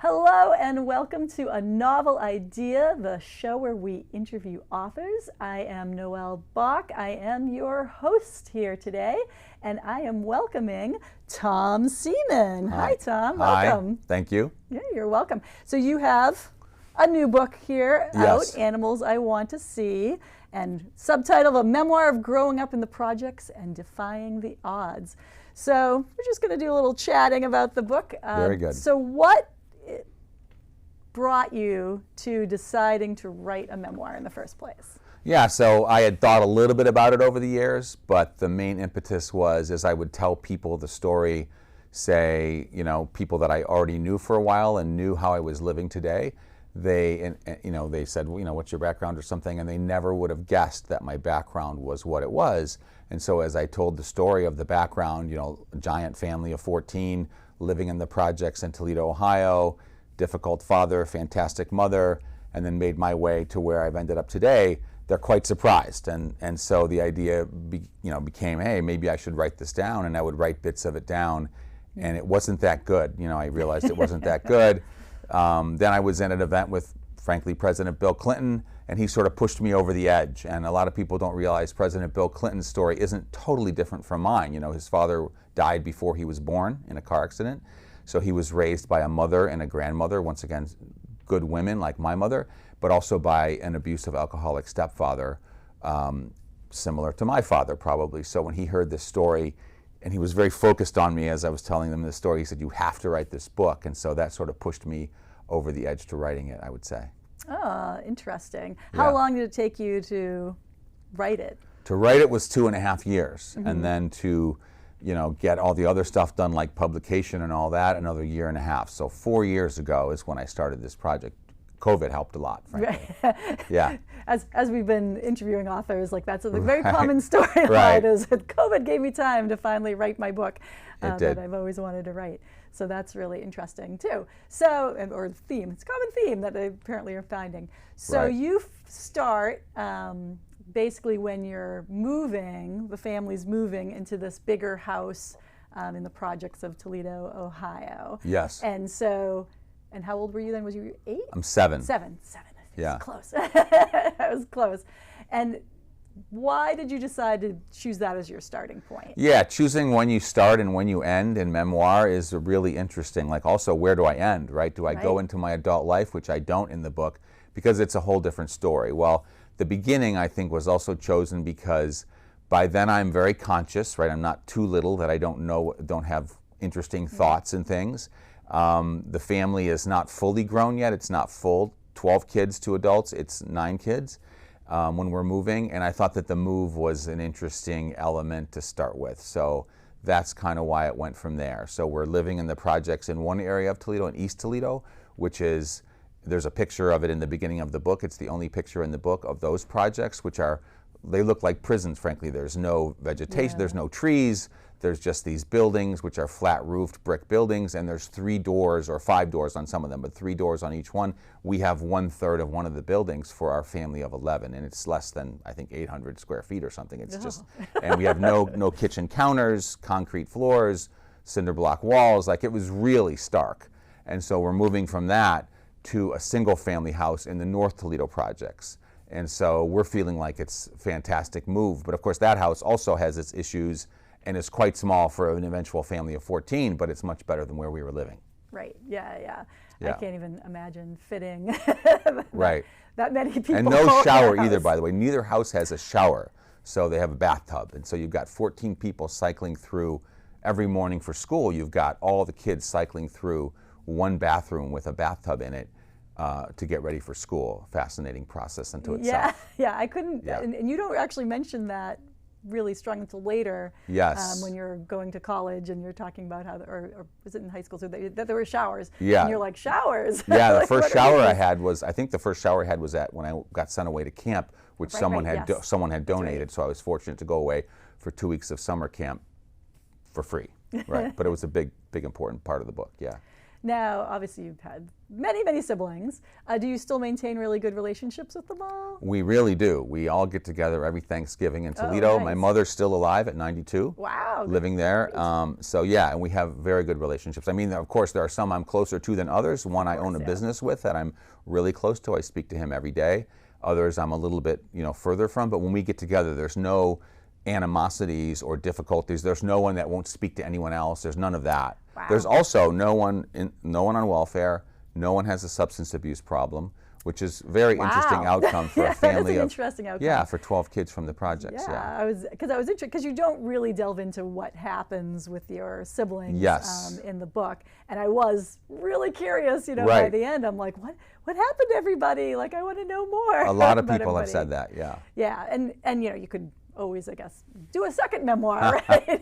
Hello and welcome to A Novel Idea, the show where we interview authors. I am Noelle Boc. I am your host here today, and I am welcoming Tom Seeman. Hi, Tom. Welcome. Hi. Thank you. Yeah, you're welcome. So you have a new book here Yes. out, Animals I Want to See, and subtitle, A Memoir of Growing Up in the Projects and Defying the Odds. So we're just going to do a little chatting about the book. Very good. So what brought you to deciding to write a memoir in the first place? Yeah, so I had thought a little bit about it over the years, but the main impetus was as I would tell people the story, say, people that I already knew for a while and knew how I was living today, they said, what's your background or something, and they never would have guessed that my background was what it was. And so as I told the story of the background, a giant family of 14 living in the projects in Toledo, Ohio, difficult father, fantastic mother, and then made my way to where I've ended up today, they're quite surprised. And so the idea became, hey, maybe I should write this down, and I would write bits of it down, and it wasn't that good. I realized it wasn't that good. Then I was in an event with, frankly, President Bill Clinton, and he sort of pushed me over the edge. And a lot of people don't realize President Bill Clinton's story isn't totally different from mine. His father died before he was born in a car accident. So he was raised by a mother and a grandmother, once again, good women like my mother, but also by an abusive alcoholic stepfather, similar to my father probably. So when he heard this story, and he was very focused on me as I was telling them this story, he said, you have to write this book. And so that sort of pushed me over the edge to writing it, I would say. Oh, interesting. How long did it take you to write it? To write it was 2.5 years. Mm-hmm. And then to get all the other stuff done like publication and all that, another 1.5 years. So 4 years ago is when I started this project. COVID helped a lot, frankly. Right. Yeah. As we've been interviewing authors, like that's a very common storyline Right. is that COVID gave me time to finally write my book did. that I've always wanted to write. So that's really interesting too. So, or theme, it's a common theme that they apparently are finding. So Right. you start basically when you're moving, the family's moving into this bigger house in the projects of Toledo, Ohio. Yes. And how old were you then? Was you 8? I'm 7. 7. Yeah. Close. That was close. And why did you decide to choose that as your starting point? Yeah, choosing when you start and when you end in memoir is really interesting. Like also, where do I end, right? Do I go into my adult life, which I don't in the book, because it's a whole different story. Well, the beginning, I think, was also chosen because by then I'm very conscious, right? I'm not too little that I don't have interesting thoughts and things. The family is not fully grown yet. It's not full, 12 kids to adults. It's 9 kids when we're moving. And I thought that the move was an interesting element to start with. So that's kind of why it went from there. So we're living in the projects in one area of Toledo, in East Toledo, which is, there's a picture of it in the beginning of the book. It's the only picture in the book of those projects, which they look like prisons, frankly. There's no vegetation, there's no trees. There's just these buildings, which are flat-roofed brick buildings, and there's 3 doors or 5 doors on some of them, but 3 doors on each one. We have 1/3 of one of the buildings for our family of 11, and it's less than, I think, 800 square feet or something. It's just, and we have no kitchen counters, concrete floors, cinder block walls. Like, it was really stark. And so we're moving from that to a single-family house in the North Toledo projects. And so we're feeling like it's a fantastic move. But of course, that house also has its issues, and it's quite small for an eventual family of 14, but it's much better than where we were living. Right, yeah. Yeah. I can't even imagine fitting Right. that many people. And no shower in a either, house. by the way. Neither house has a shower, so they have a bathtub. And so you've got 14 people cycling through every morning for school. You've got all the kids cycling through one bathroom with a bathtub in it to get ready for school. Fascinating process unto itself. Yeah, I couldn't, Yeah. and you don't actually mention that really strong until later. Yes. When you're going to college and you're talking about how, or was it in high school too, that there were showers? Yeah. And you're like, showers? Yeah, the Like, first what are shower I these? had was, I think the first shower I had was when I got sent away to camp, which someone had yes. someone had donated. right. So I was fortunate to go away for 2 weeks of summer camp for free. Right, but it was a big important part of the book. Yeah. Now, obviously, you've had many, many siblings. Do you still maintain really good relationships with them all? We really do. We all get together every Thanksgiving in Toledo. Nice. My mother's still alive at 92. Wow. Living there. So yeah, and we have very good relationships. I mean, of course, there are some I'm closer to than others. One I own a business with that I'm really close to. I speak to him every day. Others I'm a little bit, further from. But when we get together, there's no animosities or difficulties. There's no one that won't speak to anyone else. There's none of that. Wow. There's also no one on welfare. No one has a substance abuse problem, which is very interesting outcome for a family that's an interesting outcome. Yeah, for 12 kids from the projects. Yeah, I was interested because you don't really delve into what happens with your siblings in the book, and I was really curious. By the end, I'm like, what happened to everybody? Like, I want to know more. A lot of people have said that. Yeah. Yeah, and you could always, I guess, do a second memoir, right?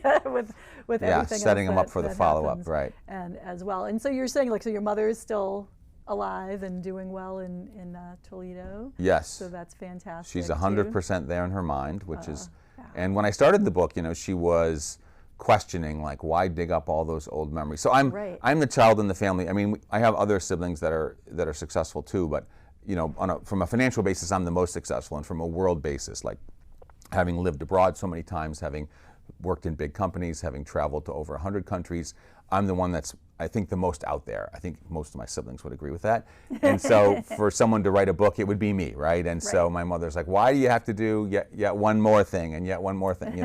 with everything setting else them up for the follow-up, right? And as well, and so you're saying, like, so your mother is still alive and doing well in Toledo. Yes. So that's fantastic. She's 100% there in her mind, which is, and when I started the book, she was questioning, like, why dig up all those old memories? So I'm the child in the family. I mean, I have other siblings that are successful too, but from a financial basis, I'm the most successful, and from a world basis, like, having lived abroad so many times, having worked in big companies, having traveled to over 100 countries, I'm the one that's, I think, the most out there. I think most of my siblings would agree with that. And so for someone to write a book, it would be me, right? And so my mother's like, why do you have to do yet one more thing and yet one more thing?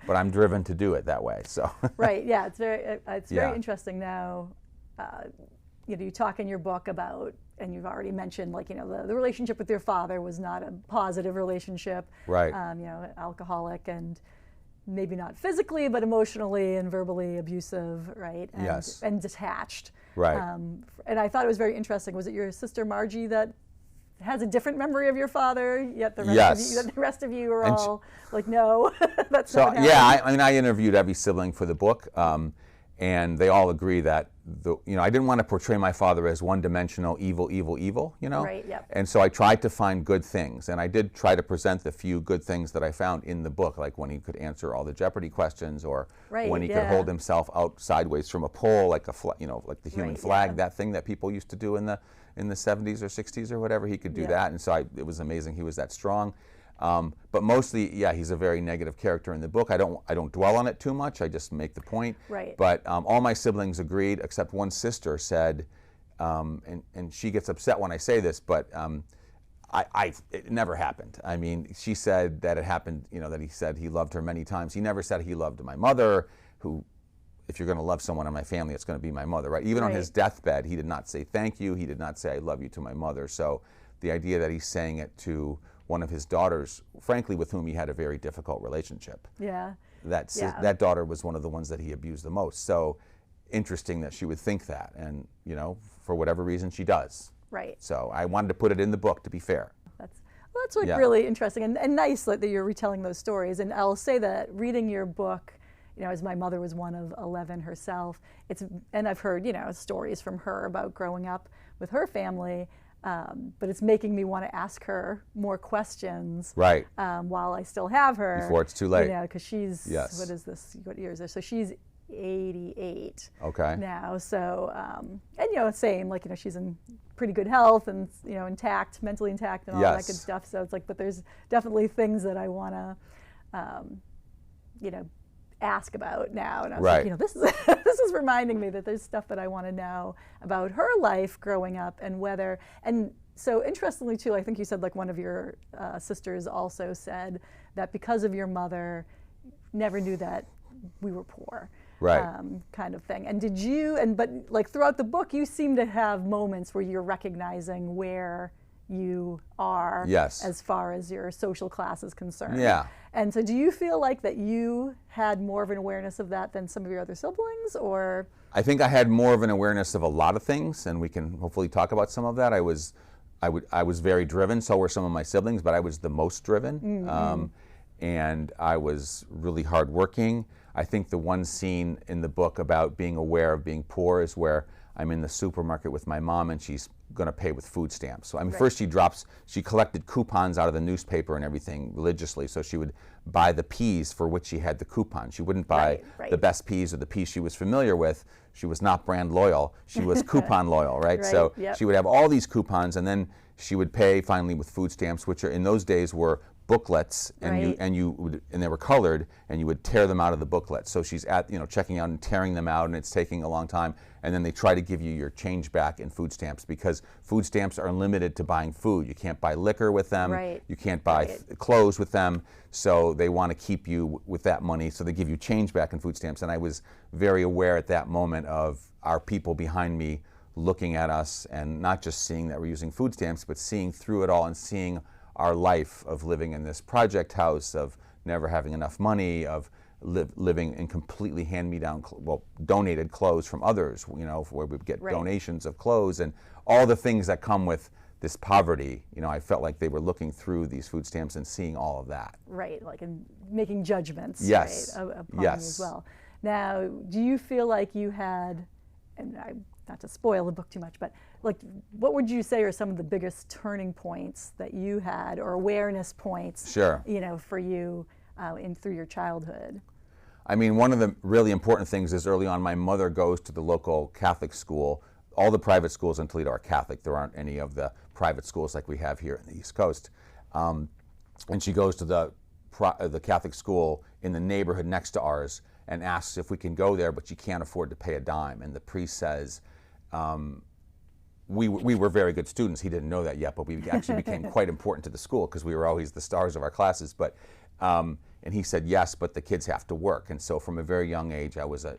But I'm driven to do it that way. So Right, yeah, it's very interesting now. You talk in your book about, and you've already mentioned, like, the relationship with your father was not a positive relationship. Right. Alcoholic and maybe not physically, but emotionally and verbally abusive, right? And, yes. And detached. Right. And I thought it was very interesting. Was it your sister Margie that has a different memory of your father, yet the rest of you are all like, no, that's not what happened? Yeah, I interviewed every sibling for the book. And they all agree that I didn't want to portray my father as one-dimensional, evil, Right, yep. And so I tried to find good things, and I did try to present the few good things that I found in the book, like when he could answer all the Jeopardy questions, or when he could hold himself out sideways from a pole, like like the human flag, that thing that people used to do in the 70s or 60s or whatever. He could do that, and so it was amazing. He was that strong. But mostly, he's a very negative character in the book. I don't dwell on it too much. I just make the point. Right. But all my siblings agreed, except one sister said, and she gets upset when I say this, but it never happened. I mean, she said that it happened. That he said he loved her many times. He never said he loved my mother, who, if you're going to love someone in my family, it's going to be my mother, right? Even on his deathbed, he did not say thank you. He did not say I love you to my mother. So the idea that he's saying it to one of his daughters, frankly, with whom he had a very difficult relationship. Yeah. That daughter was one of the ones that he abused the most. So interesting that she would think that, and for whatever reason she does. Right. So I wanted to put it in the book, to be fair. That's really interesting and nice that you're retelling those stories. And I'll say that reading your book, as my mother was one of 11 herself, and I've heard stories from her about growing up with her family. But it's making me want to ask her more questions. Right. While I still have her. Before it's too late. Because she's, what is this, what year is this? So she's 88 now. So, and same, like, she's in pretty good health and, intact, mentally intact and all that good stuff. So it's like, but there's definitely things that I want to, ask about now. And I was like, this is reminding me that there's stuff that I want to know about her life growing up and whether, and so interestingly too, I think you said, like, one of your sisters also said that because of your mother, never knew that we were poor. Right. Kind of thing. And did you, but like throughout the book, you seem to have moments where you're recognizing where you are as far as your social class is concerned. Yeah. And so do you feel like that you had more of an awareness of that than some of your other siblings, or? I think I had more of an awareness of a lot of things, and we can hopefully talk about some of that. I was very driven, so were some of my siblings, but I was the most driven. Mm-hmm. And I was really hardworking. I think the one scene in the book about being aware of being poor is where I'm in the supermarket with my mom and she's going to pay with food stamps. So I mean, Right. first she collected coupons out of the newspaper and everything religiously. So she would buy the peas for which she had the coupon. She wouldn't buy Right. the best peas or the peas she was familiar with. She was not brand loyal. She was coupon loyal, right? Right, So yep. she would have all these coupons, and then she would pay finally with food stamps, which in those days were booklets, and Right. they were colored, and you would tear them out of the booklet. So she's checking out and tearing them out, and it's taking a long time. And then they try to give you your change back in food stamps, because food stamps are limited to buying food. You can't buy liquor with them. Right. You can't buy Right. clothes with them. So they want to keep you with that money. So they give you change back in food stamps. And I was very aware at that moment of our people behind me looking at us, and not just seeing that we're using food stamps, but seeing through it all and seeing our life of living in this project house, of never having enough money, of living in completely hand-me-down, donated clothes from others, where we would get Right. donations of clothes and all the things that come with this poverty. I felt like they were looking through these food stamps and seeing all of that. Right, like in making judgments, Yes. right, upon you Yes. as well. Now, do you feel like you had, and not to spoil the book too much, but like, what would you say are some of the biggest turning points that you had, or awareness points, Sure. For you through your childhood? I mean, one of the really important things is early on, my mother goes to the local Catholic school. All the private schools in Toledo are Catholic. There aren't any of the private schools like we have here in the East Coast. And she goes to the Catholic school in the neighborhood next to ours and asks if we can go there, but she can't afford to pay a dime. And the priest says, we were very good students. He didn't know that yet, but we actually became quite important to the school because we were always the stars of our classes. But and he said, yes, but the kids have to work. And so from a very young age, I was a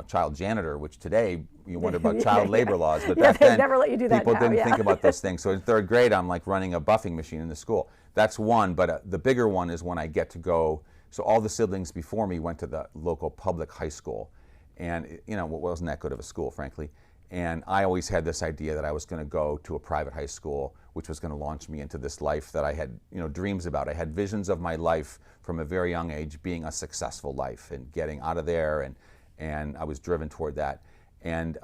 child janitor, which today you wonder about child labor laws, but back they then never let you do that people now, didn't think about those things. So in third grade, I'm like running a buffing machine in the school. That's one, but the bigger one is when I get to go. So all the siblings before me went to the local public high school, and wasn't that good of a school, frankly. And I always had this idea that I was going to go to a private high school, which was going to launch me into this life that I had, dreams about. I had visions of my life from a very young age being a successful life and getting out of there, and I was driven toward that. And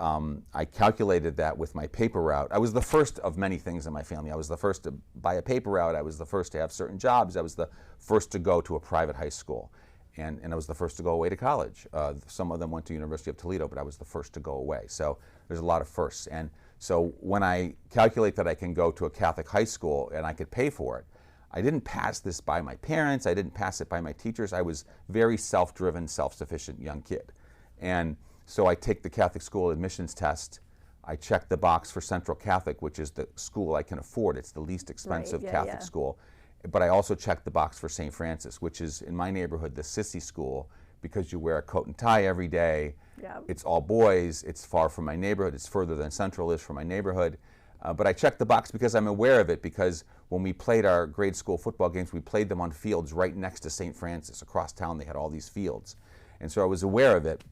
I calculated that with my paper route. I was the first of many things in my family. I was the first to buy a paper route. I was the first to have certain jobs. I was the first to go to a private high school. And I was the first to go away to college. Some of them went to University of Toledo, but I was the first to go away. So there's a lot of firsts. And so when I calculate that I can go to a Catholic high school and I could pay for it, I didn't pass this by my parents. I didn't pass it by my teachers. I was very self-driven, self-sufficient young kid. And so I take the Catholic school admissions test. I check the box for Central Catholic, which is the school I can afford. It's the least expensive Catholic school. But I also checked the box for St. Francis, which is in my neighborhood the sissy school, because you wear a coat and tie every day. Yeah. It's all boys. It's far from my neighborhood. It's further than Central is from my neighborhood. But I checked the box because I'm aware of it, because when we played our grade school football games, we played them on fields right next to St. Francis. Across town, they had all these fields. And so I was aware of it.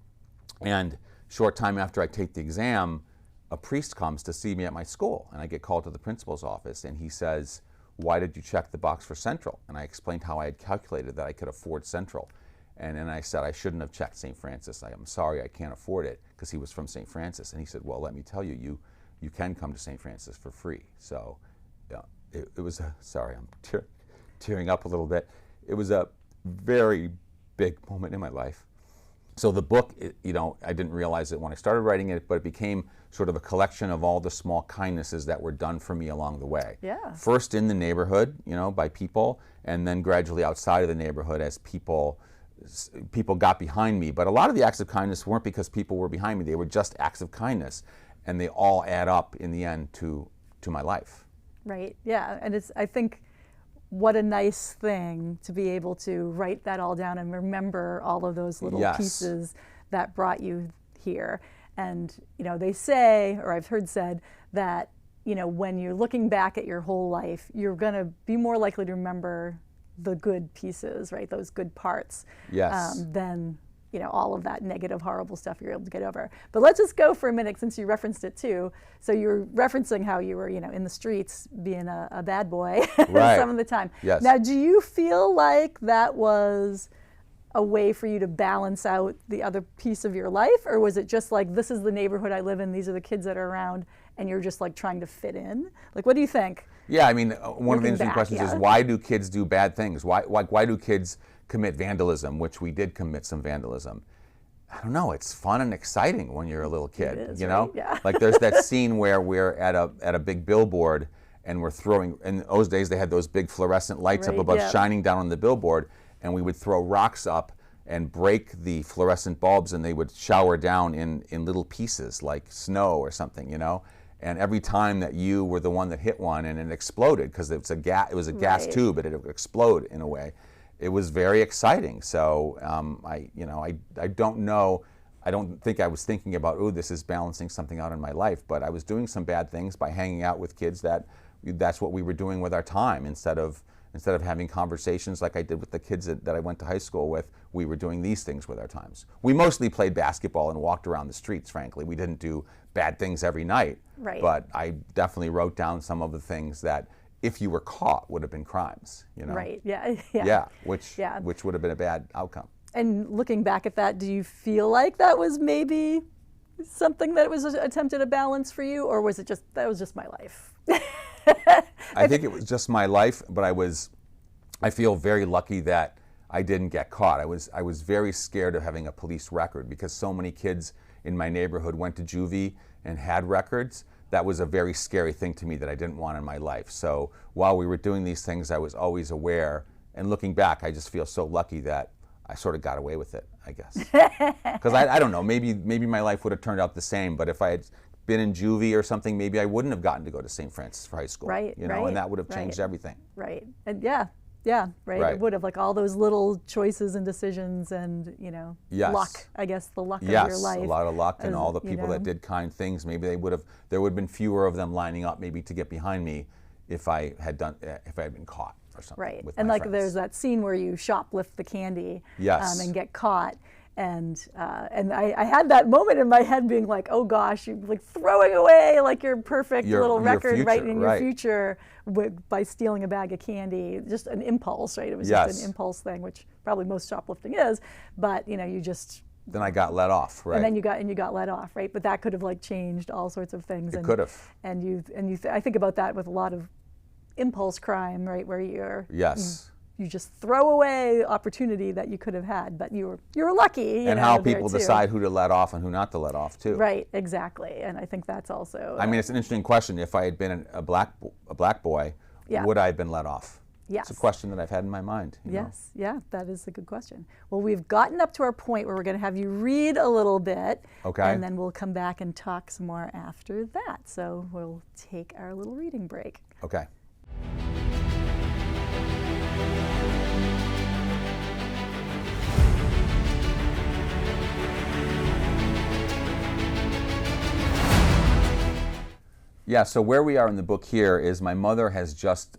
And short time after I take the exam, a priest comes to see me at my school. And I get called to the principal's office, and he says, "Why did you check the box for Central?" And I explained how I had calculated that I could afford Central. And then I said I shouldn't have checked St. Francis. I'm sorry, I can't afford it, because he was from St. Francis. And he said, "Well, let me tell you, you can come to St. Francis for free." So it was sorry, I'm tearing up a little bit. It was a very big moment in my life. So the book, I didn't realize it when I started writing it, but it became sort of a collection of all the small kindnesses that were done for me along the way. Yeah. First in the neighborhood, by people, and then gradually outside of the neighborhood as people got behind me. But a lot of the acts of kindness weren't because people were behind me. They were just acts of kindness, and they all add up in the end to my life. Right, yeah, and I think, what a nice thing to be able to write that all down and remember all of those little pieces that brought you here. And they say, or I've heard said, that when you're looking back at your whole life, you're going to be more likely to remember the good pieces, right? Those good parts, than all of that negative, horrible stuff you're able to get over. But let's just go for a minute, since you referenced it too. So you're referencing how you were, in the streets being a bad boy right. some of the time. Yes. Now, do you feel like that was a way for you to balance out the other piece of your life? Or was it just like, this is the neighborhood I live in, these are the kids that are around, and you're just like trying to fit in? Like, what do you think? Yeah, I mean, one of the interesting questions is, why do kids do bad things? Why do kids commit vandalism, which we did commit some vandalism? I don't know, it's fun and exciting when you're a little kid, It is, you know? right? Yeah. Like there's that scene where we're at a big billboard and we're throwing, in those days they had those big fluorescent lights up Right, above yeah. shining down on the billboard, and we would throw rocks up and break the fluorescent bulbs, and they would shower down in little pieces like snow or something, you know? And every time that you were the one that hit one and it exploded, because it was a gas Right. tube, but it would explode in a way. It was very exciting. So I don't know. I don't think I was thinking about, oh, this is balancing something out in my life, but I was doing some bad things by hanging out with kids that's what we were doing with our time. Instead of having conversations like I did with the kids that I went to high school with, we were doing these things with our times. We mostly played basketball and walked around the streets, frankly. We didn't do bad things every night, Right. but I definitely wrote down some of the things that, if you were caught, would have been crimes, you know? Right, yeah. Yeah. Yeah, which Yeah. would have been a bad outcome. And looking back at that, do you feel like that was maybe something that was attempted a balance for you, or was it just, that was just my life? I think it was just my life, but I feel very lucky that I didn't get caught. I was very scared of having a police record, because so many kids in my neighborhood went to juvie and had records. That was a very scary thing to me that I didn't want in my life. So while we were doing these things, I was always aware. And looking back, I just feel so lucky that I sort of got away with it, I guess. Because I don't know, maybe my life would have turned out the same, but if I had been in juvie or something, maybe I wouldn't have gotten to go to St. Francis for high school. Right, you know, right, and that would have right. changed everything. Right. And yeah, right. Right. It would have, like, all those little choices and decisions and, Yes. luck, I guess, the luck of Yes, your life. a lot of luck, and as, all the people that did kind things. Maybe there would have been fewer of them lining up, maybe to get behind me, if I had been caught or something. Right. With And my like friends. there's that scene where you shoplift the candy Yes. and get caught. And I had that moment in my head being like, oh gosh, you're like throwing away like your perfect little record future, right in your right. future by stealing a bag of candy. Just an impulse, right? It was Yes. just an impulse thing, which probably most shoplifting is. But you just. Then I got let off, right? And then you got let off, right? But that could have like changed all sorts of things. It could have. And I think about that with a lot of impulse crime, right? Where Yes. you just throw away opportunity that you could have had, but you were lucky. And how people decide who to let off and who not to let off too. Right, exactly. And I think that's also. I mean, it's an interesting question. If I had been a black boy, Yeah. would I have been let off? Yes. It's a question that I've had in my mind. you know? Yes, yeah, that is a good question. Well, we've gotten up to our point where we're going to have you read a little bit. Okay. And then we'll come back and talk some more after that. So we'll take our little reading break. Okay. Yeah, so where we are in the book here is my mother has just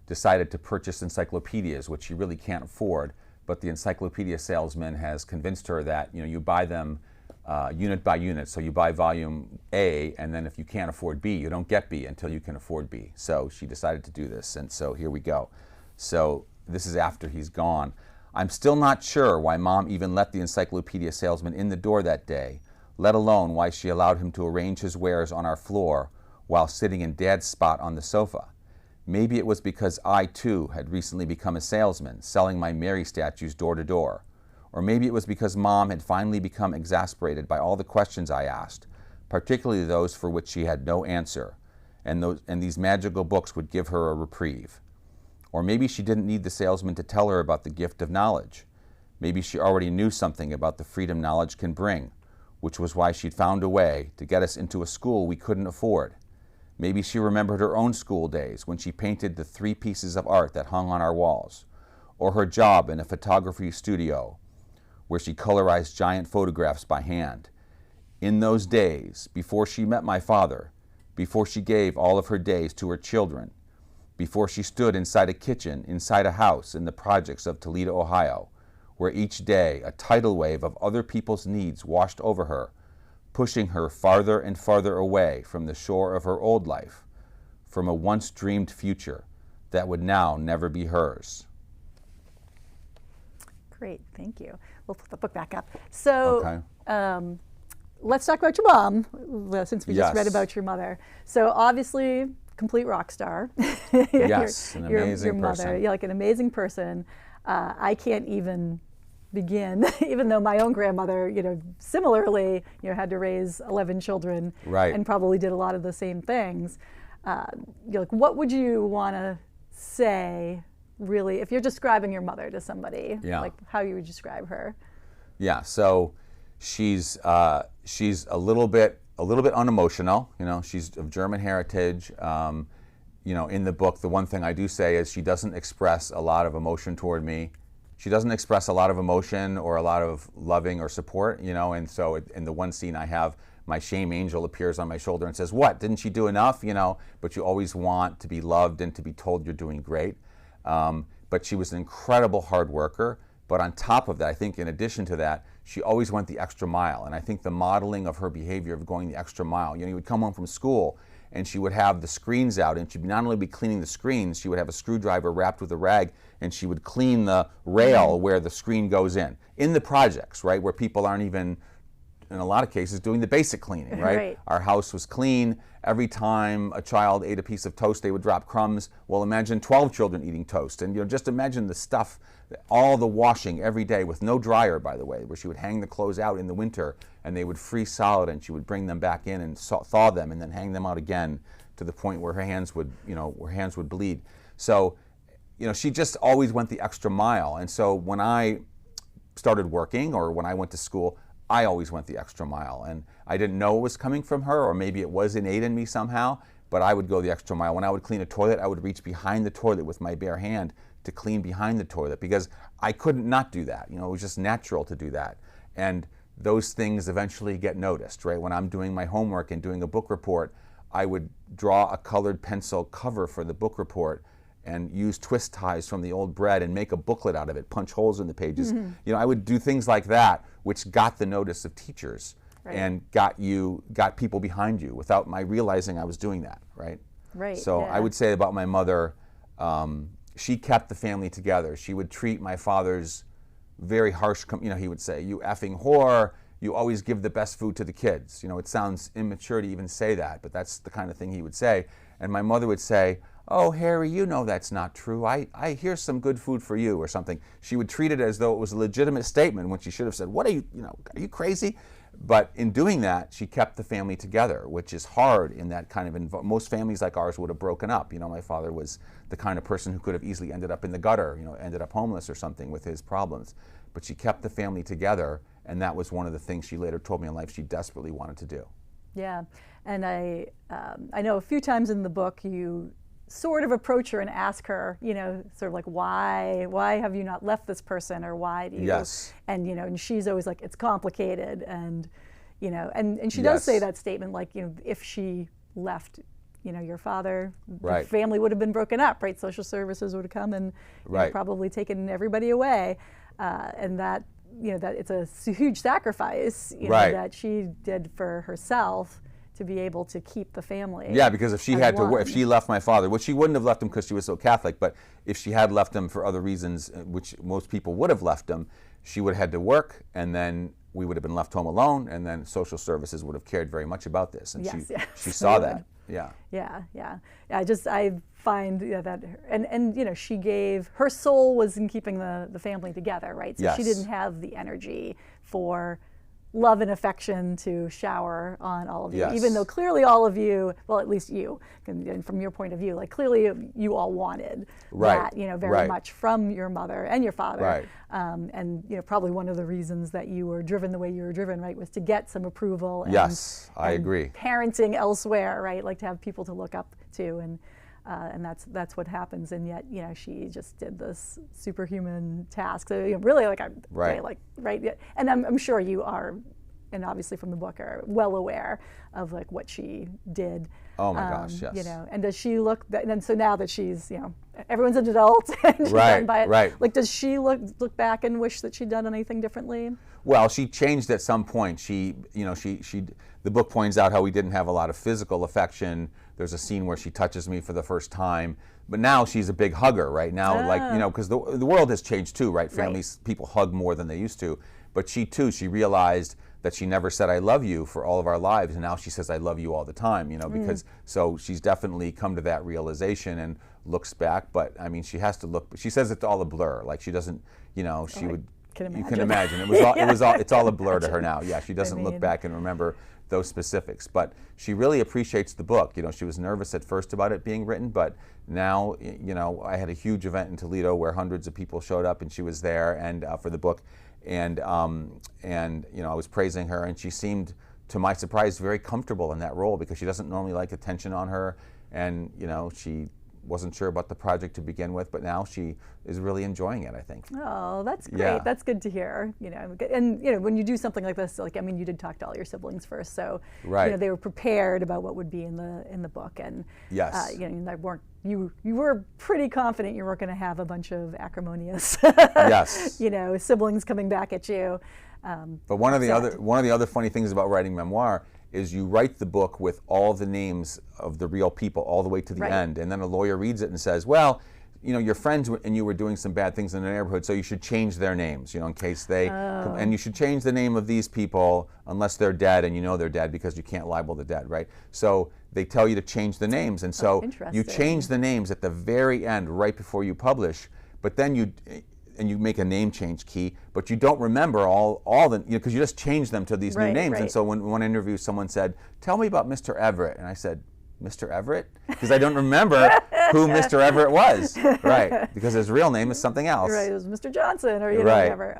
decided to purchase encyclopedias, which she really can't afford, but the encyclopedia salesman has convinced her that you buy them unit by unit. So you buy volume A, and then if you can't afford B, you don't get B until you can afford B. So she decided to do this, and so here we go. So this is after he's gone. I'm still not sure why Mom even let the encyclopedia salesman in the door that day, let alone why she allowed him to arrange his wares on our floor while sitting in Dad's spot on the sofa. Maybe it was because I, too, had recently become a salesman, selling my Mary statues door to door. Or maybe it was because Mom had finally become exasperated by all the questions I asked, particularly those for which she had no answer, and these magical books would give her a reprieve. Or maybe she didn't need the salesman to tell her about the gift of knowledge. Maybe she already knew something about the freedom knowledge can bring, which was why she'd found a way to get us into a school we couldn't afford. Maybe she remembered her own school days when she painted the 3 pieces of art that hung on our walls, or her job in a photography studio where she colorized giant photographs by hand. In those days, before she met my father, before she gave all of her days to her children, before she stood inside a kitchen, inside a house in the projects of Toledo, Ohio, where each day a tidal wave of other people's needs washed over her, pushing her farther and farther away from the shore of her old life, from a once-dreamed future that would now never be hers. Great, thank you. We'll put the book back up. So Okay. Let's talk about your mom, since we just read Yes. about your mother. So obviously, complete rock star. Yes, an amazing your mother, person. yeah, like an amazing person. I can't even begin, even though my own grandmother, similarly, had to raise 11 children, Right. and probably did a lot of the same things. Like, what would you want to say, really, if you're describing your mother to somebody? Yeah. Like, how you would describe her? Yeah, so she's a little bit unemotional. She's of German heritage. In the book, the one thing I do say is she doesn't express a lot of emotion toward me. She doesn't express a lot of emotion or a lot of loving or support. And so in the one scene I have, my shame angel appears on my shoulder and says, "What? Didn't she do enough?" But you always want to be loved and to be told you're doing great. But she was an incredible hard worker. But on top of that, I think in addition to that, she always went the extra mile. And I think the modeling of her behavior of going the extra mile, you would come home from school and she would have the screens out, and she'd not only be cleaning the screens, she would have a screwdriver wrapped with a rag, and she would clean the rail where the screen goes in the projects, right, where people aren't even, in a lot of cases, doing the basic cleaning, right? Right. Our house was clean. Every time a child ate a piece of toast, they would drop crumbs. Well, imagine 12 children eating toast. And just imagine the stuff, all the washing every day with no dryer, by the way, where she would hang the clothes out in the winter and they would freeze solid, and she would bring them back in and thaw them and then hang them out again to the point where her hands would bleed. So, she just always went the extra mile. And so when I started working or when I went to school, I always went the extra mile, and I didn't know it was coming from her, or maybe it was innate in me somehow, but I would go the extra mile. When I would clean a toilet, I would reach behind the toilet with my bare hand to clean behind the toilet, because I couldn't not do that. It was just natural to do that. And those things eventually get noticed, right? When I'm doing my homework and doing a book report, I would draw a colored pencil cover for the book report and use twist ties from the old bread and make a booklet out of it, punch holes in the pages. Mm-hmm. I would do things like that, which got the notice of teachers, right, and got people behind you without my realizing I was doing that, right? Right. So yeah. I would say about my mother, she kept the family together. She would treat my father's very harsh, he would say, "You effing whore, you always give the best food to the kids." It sounds immature to even say that, but that's the kind of thing he would say. And my mother would say, "Oh, Harry, that's not true. Here's some good food for you," or something. She would treat it as though it was a legitimate statement when she should have said, "What are you, are you crazy?" But in doing that, she kept the family together, which is hard in that kind of most families like ours would have broken up. My father was the kind of person who could have easily ended up in the gutter, ended up homeless or something with his problems. But she kept the family together, and that was one of the things she later told me in life she desperately wanted to do. Yeah, and I know a few times in the book you sort of approach her and ask her, sort of like, why have you not left this person, or why do you? Yes. And and she's always like, it's complicated, and and she does say that statement, like, if she left, your father, Right, the family would have been broken up, right? Social services would have come and right, probably taken everybody away, and that that it's a huge sacrifice, right, that she did for herself to be able to keep the family. Yeah, because if she as had to one. work, if she left my father, which she wouldn't have left him because she was so Catholic, but if she had left him for other reasons, which most people would have left him, she would have had to work, and then we would have been left home alone, and then social services would have cared very much about this, and Yes, she saw they that. would. Yeah. Yeah. I find that, and she gave, her soul was in keeping the family together, right? So Yes. she didn't have the energy for love and affection to shower on all of you, Yes. even though clearly all of you, well, at least you, and from your point of view, like clearly you all wanted Right. that, very Right. much from your mother and your father. Right. And probably one of the reasons that you were driven the way you were driven, right, was to get some approval. Yes, I and agree. Parenting elsewhere, right, like to have people to look up to, and that's what happens. And yet, she just did this superhuman task. So really, like Right. right. And I'm sure you are, and obviously from the book, are well aware of like what she did. Oh my gosh, yes. And does she look? And so now that she's, everyone's an adult, and she's Right, done by it. right. Like, does she look back and wish that she'd done anything differently? Well, she changed at some point. She the book points out how we didn't have a lot of physical affection. There's a scene where she touches me for the first time, but now she's a big hugger, right? Now, like, you know, because the world has changed too, right? Families, people hug more than they used to. But she too, she realized that she never said I love you for all of our lives, and now she says I love you all the time, you know, because so she's definitely come to that realization and looks back. But I mean, she has to look. She says it's all a blur. Like she doesn't, you know, she would. You can imagine it's all a blur to her now. Yeah, she doesn't look back and remember those specifics, but she really appreciates the book. You know, she was nervous at first about it being written, but now, you know, I had a huge event in Toledo where hundreds of people showed up, and she was there and for the book, and you know, I was praising her, and she seemed, to my surprise, very comfortable in that role because she doesn't normally like attention on her, and you know, she wasn't sure about the project to begin with, but now she is really enjoying it, I think. Oh, that's great. Yeah. That's good to hear. You know, and you know, when you do something like this, like, I mean, you did talk to all your siblings first, so you know, they were prepared about what would be in the book, and yes, you know, you were pretty confident you weren't going to have a bunch of acrimonious, yes, you know, siblings coming back at you. But one of the other funny things about writing memoir is you write the book with all the names of the real people all the way to the end, and then a lawyer reads it and says, well, you know, your friends and you were doing some bad things in the neighborhood, so you should change their names, you know, in case they, and you should change the name of these people unless they're dead, and you know they're dead because you can't libel the dead, right? So they tell you to change the names, and so you change the names at the very end, right before you publish, but then you make a name change key, but you don't remember all the, you know, because you just change them to these new names. And so when one interview, someone said, tell me about Mr. Everett. And I said, Mr. Everett? Because I don't remember who Mr. Everett was. Right, because his real name is something else. Right, it was Mr. Johnson or, you know, whatever.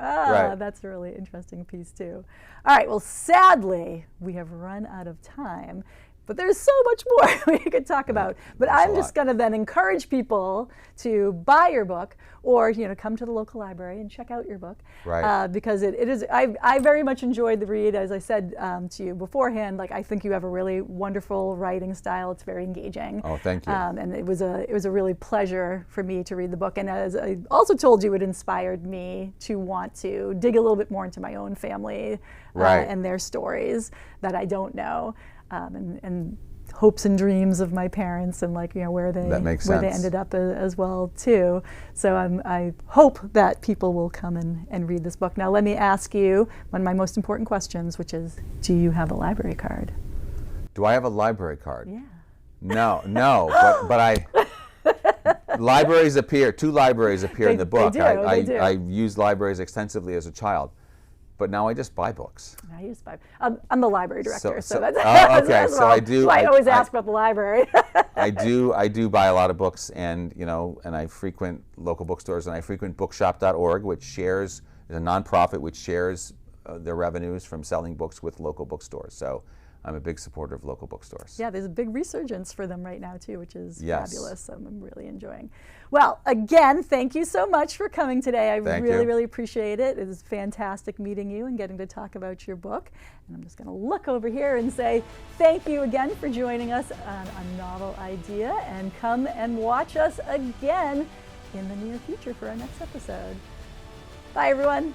That's a really interesting piece too. All right, well, sadly, we have run out of time. But there's so much more we could talk about. But I'm just going to then encourage people to buy your book, or, you know, come to the local library and check out your book. Right. Because it is. I very much enjoyed the read. As I said to you beforehand, like, I think you have a really wonderful writing style. It's very engaging. Oh, thank you. And it was a really pleasure for me to read the book. And as I also told you, it inspired me to want to dig a little bit more into my own family and their stories that I don't know. And hopes and dreams of my parents, and, like, you know, where they ended up as well too. So I hope that people will come and read this book. Now let me ask you one of my most important questions, which is, do you have a library card? Do I have a library card? Yeah. No, but I. Libraries appear. Two libraries appear in the book. They do. I used libraries extensively as a child. But now I just buy books. I just buy. I'm the library director, so that's okay. So I do. I always ask about the library. I do buy a lot of books, and you know, and I frequent local bookstores, and I frequent bookshop.org, which is a nonprofit which shares their revenues from selling books with local bookstores. So I'm a big supporter of local bookstores. Yeah, there's a big resurgence for them right now too, which is fabulous. I'm really enjoying. Well, again, thank you so much for coming today. I really appreciate it. It was fantastic meeting you and getting to talk about your book. And I'm just going to look over here and say thank you again for joining us on A Novel Idea, and come and watch us again in the near future for our next episode. Bye, everyone.